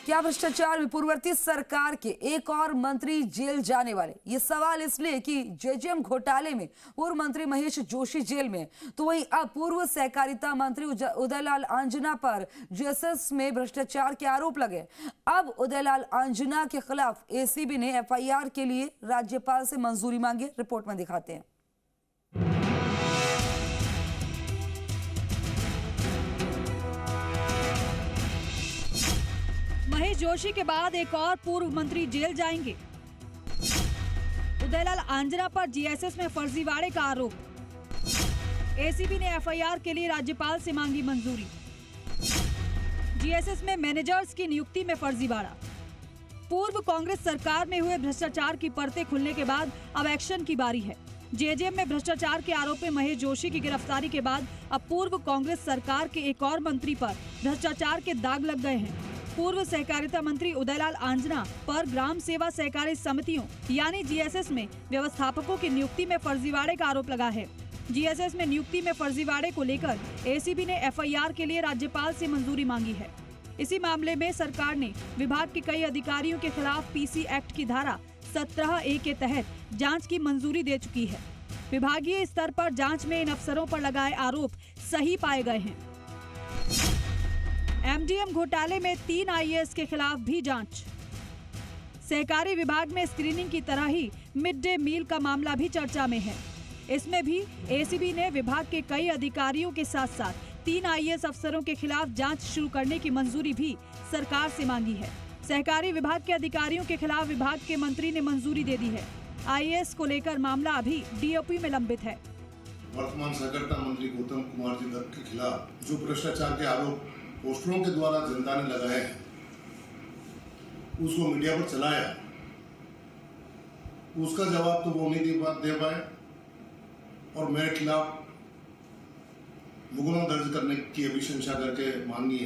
क्या भ्रष्टाचार में पूर्ववर्ती सरकार के एक और मंत्री जेल जाने वाले? ये सवाल इसलिए कि जेजेएम घोटाले में पूर्व मंत्री महेश जोशी जेल में, तो वहीं अब पूर्व सहकारिता मंत्री उदयलाल आंजना पर जीएसएस में भ्रष्टाचार के आरोप लगे। अब उदयलाल आंजना के खिलाफ एसीबी ने एफआईआर के लिए राज्यपाल से मंजूरी मांगी। रिपोर्ट में दिखाते हैं। महेश जोशी के बाद एक और पूर्व मंत्री जेल जाएंगे। उदयलाल आंजना पर जीएसएस में फर्जीवाड़े का आरोप। एसीबी ने एफआईआर के लिए राज्यपाल से मांगी मंजूरी। जीएसएस में मैनेजर्स की नियुक्ति में फर्जीवाड़ा। पूर्व कांग्रेस सरकार में हुए भ्रष्टाचार की परतें खुलने के बाद अब एक्शन की बारी है। जेजेएम में भ्रष्टाचार के आरोप में महेश जोशी की गिरफ्तारी के बाद अब पूर्व कांग्रेस सरकार के एक और मंत्री पर भ्रष्टाचार के दाग लग गए हैं। पूर्व सहकारिता मंत्री उदयलाल आंजना पर ग्राम सेवा सहकारी समितियों यानी जीएसएस में व्यवस्थापकों की नियुक्ति में फर्जीवाड़े का आरोप लगा है। जीएसएस में नियुक्ति में फर्जीवाड़े को लेकर एसीबी ने एफआईआर के लिए राज्यपाल से मंजूरी मांगी है। इसी मामले में सरकार ने विभाग के कई अधिकारियों के खिलाफ पीसी एक्ट की धारा 17A के तहत जांच की मंजूरी दे चुकी है। विभागीय स्तर पर जांच में इन अफसरों पर लगाए आरोप सही पाए गए हैं। एमडीएम घोटाले में 3 आईएएस के खिलाफ भी जांच। सहकारी विभाग में स्क्रीनिंग की तरह ही मिड डे मील का मामला भी चर्चा में है। इसमें भी एसीबी ने विभाग के कई अधिकारियों के साथ साथ 3 आईएएस अफसरों के खिलाफ जांच शुरू करने की मंजूरी भी सरकार से मांगी है। सहकारी विभाग के अधिकारियों के खिलाफ विभाग के मंत्री ने मंजूरी दे दी है। आईएएस को लेकर मामला अभी डीओपी में लंबित है। वर्तमान सहकारिता मंत्री गौतम कुमार जी दत्त के खिलाफ जो भ्रष्टाचार के आरोप पोस्टरों के द्वारा जनता ने लगाए हैं, उसको मीडिया पर चलाया, उसका जवाब तो वो नहीं दे पाए और मेरे खिलाफ मुकदमा दर्ज करने की अभिशंसा करके माननीय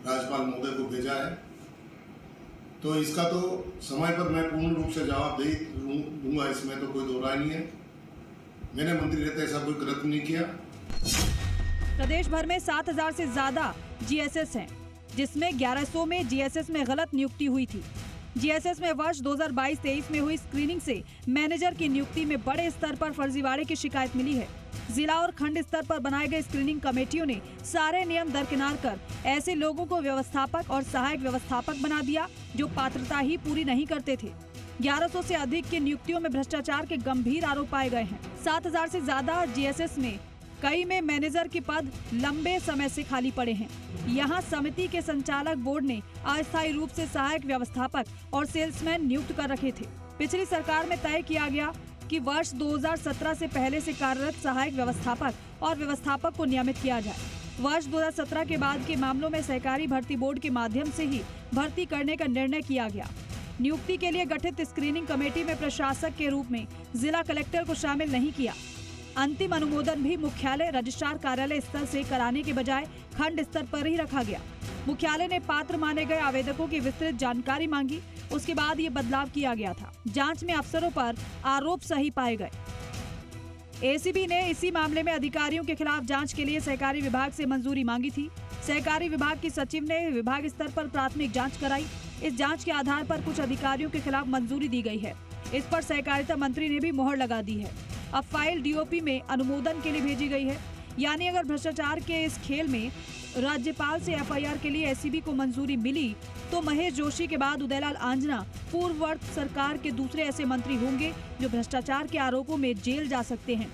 राज्यपाल महोदय को भेजा है। तो इसका तो समय पर मैं पूर्ण रूप से जवाब दे दूंगा, इसमें तो कोई दो राय नहीं है। मैंने मंत्री रहते ऐसा कोई कृत्य नहीं किया। प्रदेश भर में 7000 से ज्यादा जीएसएस हैं, जिसमें 1100 में जीएसएस में गलत नियुक्ति हुई थी। जीएसएस में वर्ष 2022-23 में हुई स्क्रीनिंग से मैनेजर की नियुक्ति में बड़े स्तर पर फर्जीवाड़े की शिकायत मिली है। जिला और खंड स्तर पर बनाए गए स्क्रीनिंग कमेटियों ने सारे नियम दरकिनार कर ऐसे लोगों को व्यवस्थापक और सहायक व्यवस्थापक बना दिया जो पात्रता ही पूरी नहीं करते थे। 1100 से अधिक की नियुक्तियों में भ्रष्टाचार के गंभीर आरोप पाए गए हैं। 7000 से ज्यादा जीएसएस में कई में मैनेजर के पद लंबे समय से खाली पड़े हैं। यहाँ समिति के संचालक बोर्ड ने अस्थायी रूप से सहायक व्यवस्थापक और सेल्समैन नियुक्त कर रखे थे। पिछली सरकार में तय किया गया कि वर्ष 2017 से पहले से कार्यरत सहायक व्यवस्थापक और व्यवस्थापक को नियमित किया जाए। वर्ष 2017 के बाद के मामलों में सहकारी भर्ती बोर्ड के माध्यम से ही भर्ती करने का निर्णय किया गया। नियुक्ति के लिए गठित स्क्रीनिंग कमेटी में प्रशासक के रूप में जिला कलेक्टर को शामिल नहीं किया। अंतिम अनुमोदन भी मुख्यालय रजिस्ट्रार कार्यालय स्तर से कराने के बजाय खंड स्तर पर ही रखा गया। मुख्यालय ने पात्र माने गए आवेदकों की विस्तृत जानकारी मांगी, उसके बाद ये बदलाव किया गया था। जांच में अफसरों पर आरोप सही पाए गए। एसीबी ने इसी मामले में अधिकारियों के खिलाफ जांच के लिए सहकारी विभाग से मंजूरी मांगी थी। सहकारी विभाग की सचिव ने विभाग स्तर पर प्राथमिक जाँच कराई। इस जाँच के आधार पर कुछ अधिकारियों के खिलाफ मंजूरी दी गई है। इस पर सहकारिता मंत्री ने भी मोहर लगा दी है। अब फाइल डीओपी में अनुमोदन के लिए भेजी गई है। यानी अगर भ्रष्टाचार के इस खेल में राज्यपाल से एफआईआर के लिए एसीबी को मंजूरी मिली तो महेश जोशी के बाद उदयलाल आंजना पूर्ववर्ती सरकार के दूसरे ऐसे मंत्री होंगे जो भ्रष्टाचार के आरोपों में जेल जा सकते हैं।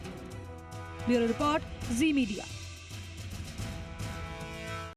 ब्यूरो रिपोर्ट, जी मीडिया।